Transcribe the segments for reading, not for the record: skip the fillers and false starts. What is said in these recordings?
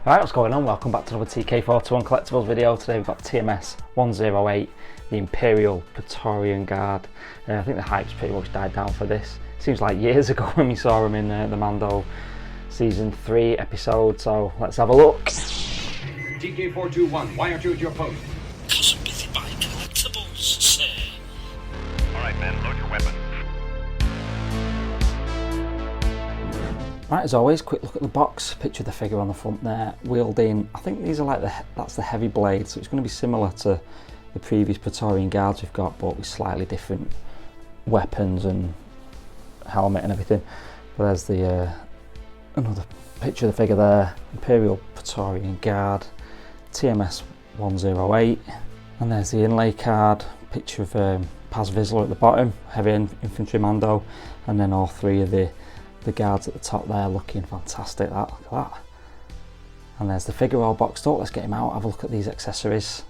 Right, what's going on? Welcome back to another TK41 collectibles video. Today we've got TMS108, the Imperial Praetorian Guard. I think the hype's pretty much died down for this. Seems like years ago when we saw him in the Mando Season 3 episode, so let's have a look. TK421, why aren't you at your post? Because I'm busy buying collectibles, sir. Alright men, load your weapons. Right, as always, quick look at the box. Picture the figure on the front there, wielding, I think these are like that's the heavy blade, so it's going to be similar to the previous Praetorian Guards we've got, but with slightly different weapons and helmet and everything. But there's the another picture of the figure there, Imperial Praetorian Guard, TMS108, and there's the inlay card, picture of Paz Vizsla at the bottom, heavy infantry Mando, and then all three of the guards at the top there looking fantastic. Look at that. And there's the figure all boxed up. Let's get him out, have a look at these accessories.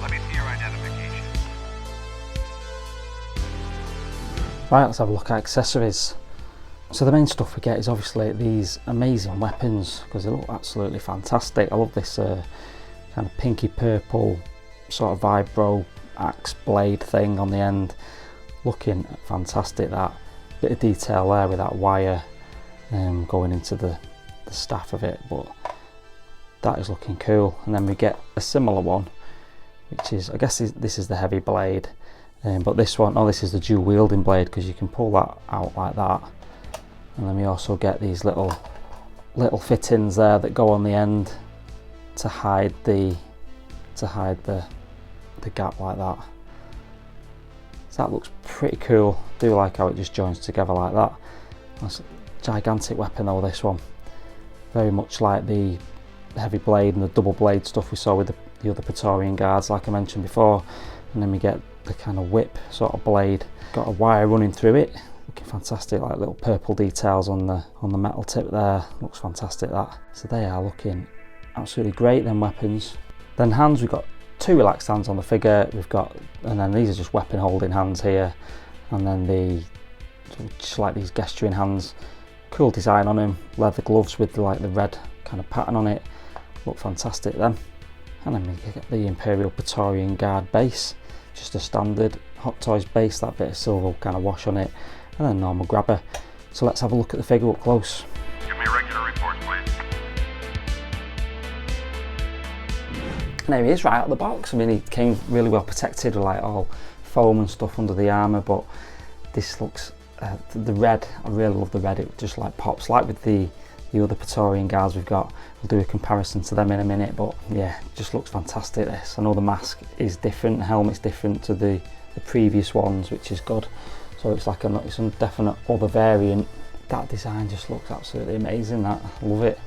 Let me see your identification. Right, let's have a look at accessories. So the main stuff we get is obviously these amazing weapons, because they look absolutely fantastic. I love this kind of pinky purple sort of vibro axe blade thing on the end. Looking fantastic, that. Bit of detail there with that wire going into the staff of it, but that is looking cool. And then we get a similar one, which is, I guess this is the heavy blade, but this one, oh, this is the dual wielding blade, because you can pull that out like that. And then we also get these little fittings there that go on the end to hide the gap like that. So that looks pretty cool. I do like how it just joins together like that. That's a gigantic weapon though, this one. Very much like the heavy blade and the double blade stuff we saw with the other Praetorian Guards, like I mentioned before. And then we get the kind of whip sort of blade. Got a wire running through it. Looking fantastic, like little purple details on the metal tip there. Looks fantastic, that. So they are looking absolutely great, them weapons. Then hands, we've got two relaxed hands on the figure, and then these are just weapon holding hands here, and then just like these gesturing hands. Cool design on him, leather gloves with the red kind of pattern on it, look fantastic then. And then we get the Imperial Praetorian Guard base, just a standard Hot Toys base, that bit of silver kind of wash on it, and then normal grabber. So let's have a look at the figure up close. Give me regular reports, please. And there he is right out of the box. I mean, he came really well protected with like all foam and stuff under the armour, but this looks, the red, I really love the red, it just like pops, like with the other Praetorian Guards we've got. We'll do a comparison to them in a minute, but yeah, just looks fantastic this. I know the mask is different, the helmet's different to the previous ones, which is good. So it's like it's a definite other variant. That design just looks absolutely amazing, that, I love it.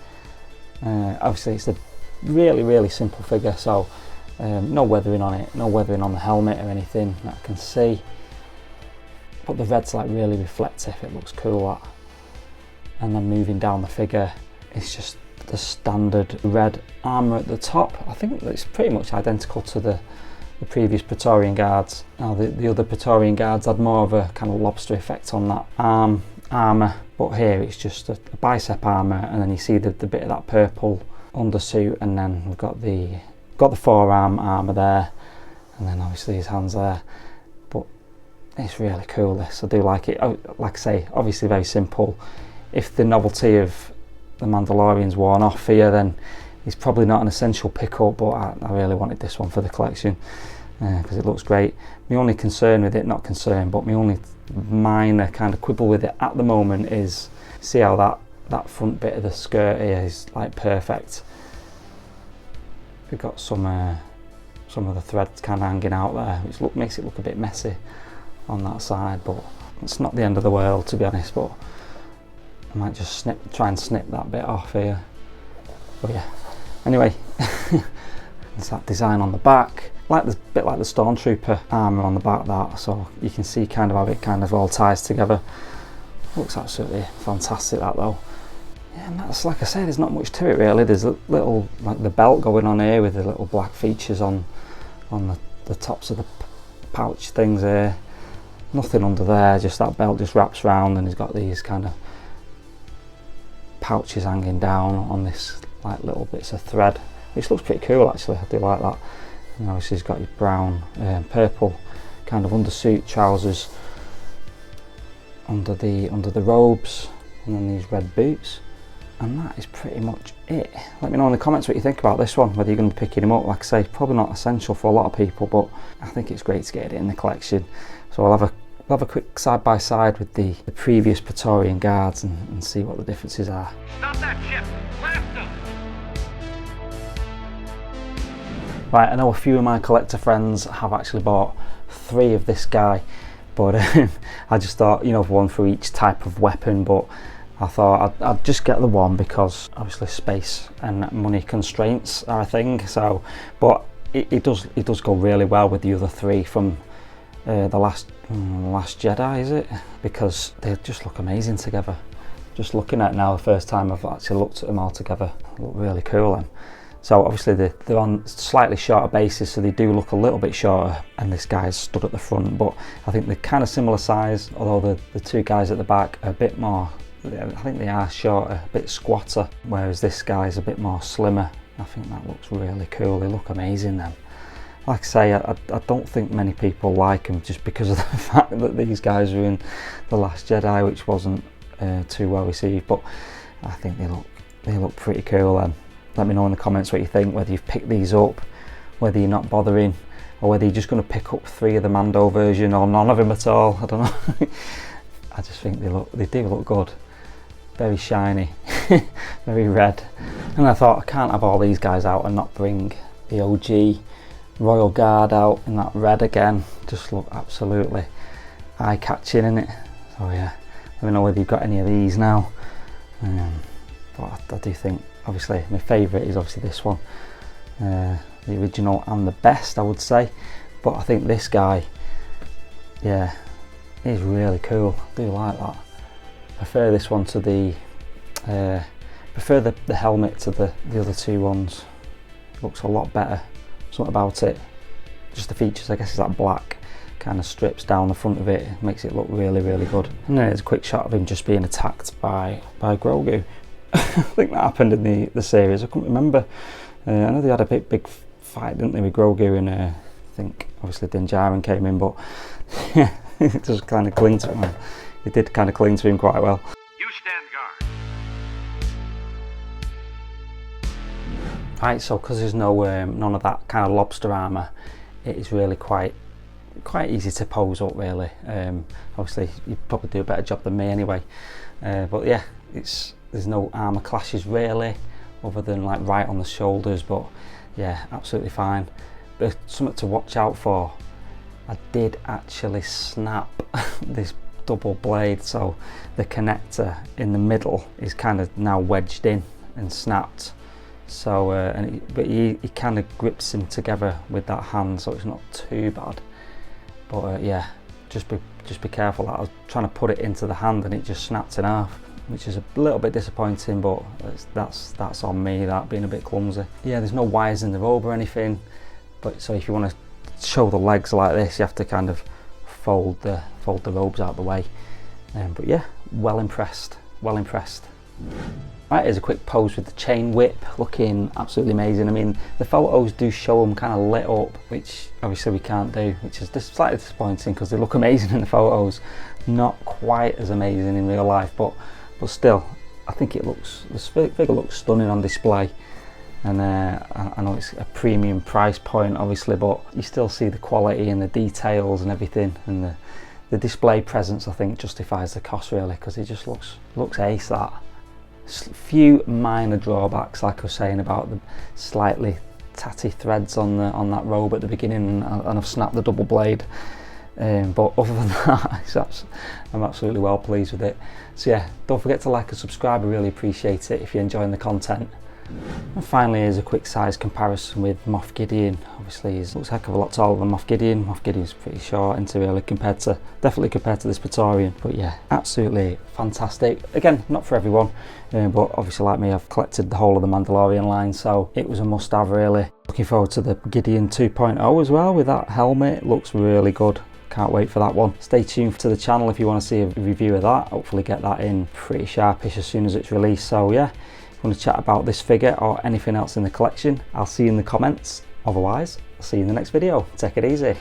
Obviously it's a really simple figure, so no weathering on it, no weathering on the helmet or anything that I can see, but the red's like really reflective, it looks cool, that. And then moving down the figure, it's just the standard red armour at the top. I think it's pretty much identical to the previous Praetorian Guards. Now the other Praetorian Guards had more of a kind of lobster effect on that armour, but here it's just a bicep armour, and then you see the bit of that purple undersuit, and then we've got the forearm armour there, and then obviously his hands there. But it's really cool, this, I do like it. Like I say, obviously very simple. If the novelty of the Mandalorian's worn off here, then it's probably not an essential pickup, but I really wanted this one for the collection because it looks great. My only concern with it, not concern, but my only minor kind of quibble with it at the moment is, see how that front bit of the skirt here is like perfect. We've got some of the threads kind of hanging out there, which makes it look a bit messy on that side, but it's not the end of the world, to be honest. But I might just try and snip that bit off here. But yeah, anyway, there's that design on the back, like the bit like the Stormtrooper armour on the back, that, so you can see kind of how it kind of all ties together. Looks absolutely fantastic, that though. Yeah, and that's, like I say, there's not much to it really. There's a little, like the belt going on here with the little black features on the tops of the pouch things here. Nothing under there, just that belt just wraps around, and he's got these kind of pouches hanging down on this like little bits of thread, which looks pretty cool actually. I do like that. And obviously he's got your brown, purple kind of undersuit, trousers under the robes, and then these red boots, and that is pretty much it. Let me know in the comments what you think about this one, whether you're going to be picking him up. Like I say, probably not essential for a lot of people, but I think it's great to get it in the collection. So I'll have a quick side by side with the previous Praetorian guards and see what the differences are. Stop that ship! Blast them! Right, I know a few of my collector friends have actually bought 3 of this guy, but I just thought, you know, one for each type of weapon, but I thought I'd just get the one because obviously space and money constraints are a thing. So, but it does go really well with the other 3 from the last Jedi, is it? Because they just look amazing together. Just looking at it now, the first time I've actually looked at them all together, they look really cool. And so obviously they're on slightly shorter bases, so they do look a little bit shorter, and this guy's stood at the front, but I think they're kind of similar size, although the 2 guys at the back are a bit more, I think they are shorter, a bit squatter, whereas this guy's a bit more slimmer. I think that looks really cool. They look amazing then. Like I say, I don't think many people like them just because of the fact that these guys were in The Last Jedi, which wasn't too well received, but I think they look pretty cool then. Let me know in the comments what you think, whether you've picked these up, whether you're not bothering, or whether you're just going to pick up 3 of the Mando version or none of them at all. I don't know. I just think they do look good. Very shiny, very red. And I thought, I can't have all these guys out and not bring the OG Royal Guard out in that red again. Just look absolutely eye-catching, innit? So yeah, let me know whether you've got any of these now. But I do think, obviously, my favourite is obviously this one, the original and the best, I would say. But I think this guy, yeah, is really cool. I do like that. Prefer this one to the prefer the helmet to the other 2 ones. Looks a lot better. Something about it, just the features, I guess, is that black kind of strips down the front of it, makes it look really good. And then there's a quick shot of him just being attacked by Grogu. I think that happened in the series. I couldn't remember. I know they had a big fight, didn't they, with Grogu, and I think obviously Din Djarin came in, but yeah, it just kind of clinged to him. It did kind of cling to him quite well. You stand guard. Right, so because there's no none of that kind of lobster armour, it is really quite easy to pose up, really. Obviously you probably do a better job than me anyway, but yeah, there's no armour clashes really, other than like right on the shoulders, but yeah, absolutely fine. But something to watch out for, I did actually snap this double blade, so the connector in the middle is kind of now wedged in and snapped. So but he kind of grips him together with that hand, so it's not too bad. But yeah, just be careful. I was trying to put it into the hand and it just snapped in half, which is a little bit disappointing, but that's on me, that being a bit clumsy. Yeah, there's no wires in the robe or anything, but so if you want to show the legs like this, you have to kind of fold the robes out the way. But yeah, well impressed. Right, here's a quick pose with the chain whip, looking absolutely amazing. I mean, the photos do show them kind of lit up, which obviously we can't do, which is slightly disappointing because they look amazing in the photos. Not quite as amazing in real life, but still, I think the figure looks stunning on display. And I know it's a premium price point, obviously, but you still see the quality and the details and everything, and the display presence, I think, justifies the cost really, because it just looks ace. That few minor drawbacks, like I was saying about the slightly tatty threads on that robe at the beginning, and I've snapped the double blade. But other than that, I'm absolutely well pleased with it. So yeah, don't forget to like and subscribe. I really appreciate it if you're enjoying the content. And finally, here's a quick size comparison with Moff Gideon. Obviously he looks a heck of a lot taller than Moff Gideon. Moff Gideon's pretty short, isn't he, really, definitely compared to this Praetorian. But yeah, absolutely fantastic. Again, not for everyone, but obviously like me, I've collected the whole of the Mandalorian line, so it was a must have really. Looking forward to the Gideon 2.0 as well with that helmet. Looks really good. Can't wait for that one. Stay tuned to the channel if you want to see a review of that. Hopefully get that in pretty sharpish as soon as it's released. So yeah, want to chat about this figure or anything else in the collection, I'll see you in the comments. Otherwise, I'll see you in the next video. Take it easy.